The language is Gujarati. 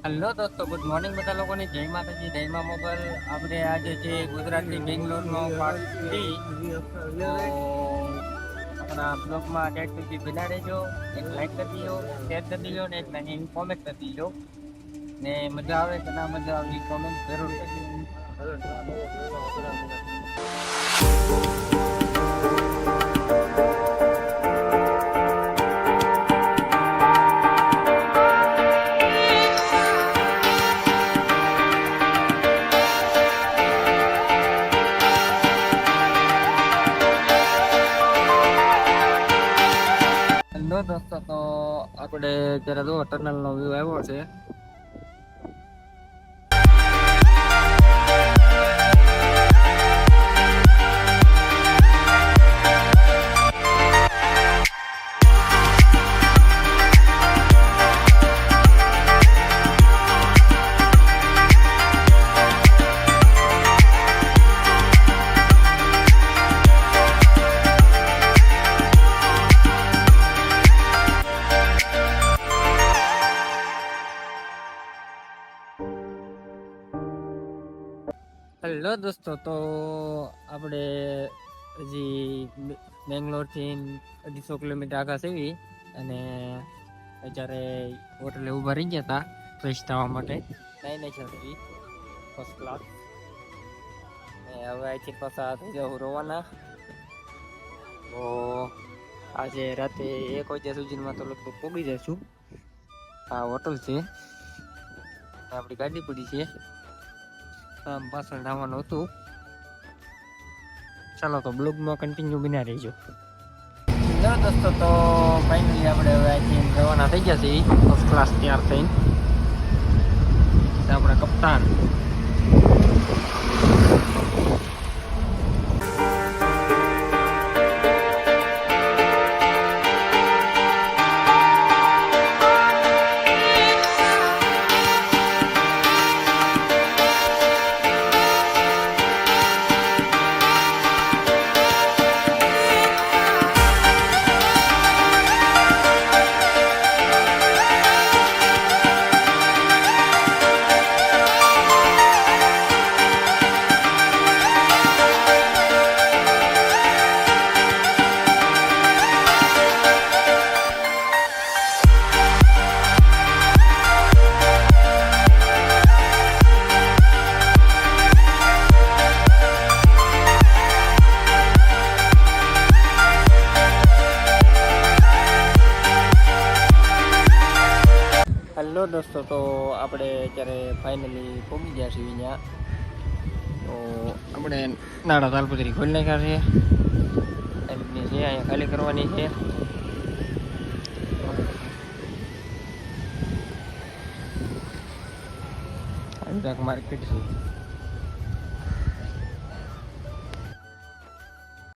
હેલો દોસ્તો, ગુડ મોર્નિંગ બધા લોકોને. જય માતાજી, જય મા મોગલ. આપણે આજે છે ગુજરાતની બેંગ્લોરનો પાર્ટ 3. તો આપણા બ્લોગમાં ટેટ સુધી બિના રહેજો. એક લાઈક કરી દીજો, શેર કરી દીજો ને એક નાની કોમેન્ટ કરી દીજો. ને મજા આવે કે ના મજા આવે કોમેન્ટ જરૂર કરજો. હેલો દોસ્તો, તો આપણે અત્યારે જો ટનલનો વ્યૂ આવ્યો છે. હેલો દોસ્તો, તો આપણે હજી બેંગ્લોરથી 250 કિલોમીટર આગળ સેવી અને અત્યારે હોટલે ઊભા રહી ગયા હતા ફ્રેશ થવા માટે. નહીં જતી ફર્સ્ટ ક્લાસ. હવે અહીંથી પાછા થઈ જાવ રોવાના. તો આજે રાતે 1 વાગ્યા સુધીમાં તો લગભગ પહોંચી જઈશું. આ હોટલ છે, આપણી ગાડી પડી છે. પાછળ જવાનું હતું. ચાલો તો બ્લોગમાં કન્ટિન્યુ બિના રહીજો. દોસ્તો, તો ફાઇનલી આપણે હવે અહીંથી રવાના થઈ ગયા છીએ ફર્સ્ટ ક્લાસ તૈયાર થઈને. આપણા કપ્તાન હેલો દોસ્તો, તો આપણે અત્યારે ફાઇનલી પહોંચી ગયા છીએ ત્યાં. તો આપણે નાણાં તાલપત્રી ખોલી નાખ્યા છે. એમની છે અહીંયા ખાલી કરવાની છે. માર્કેટ છે.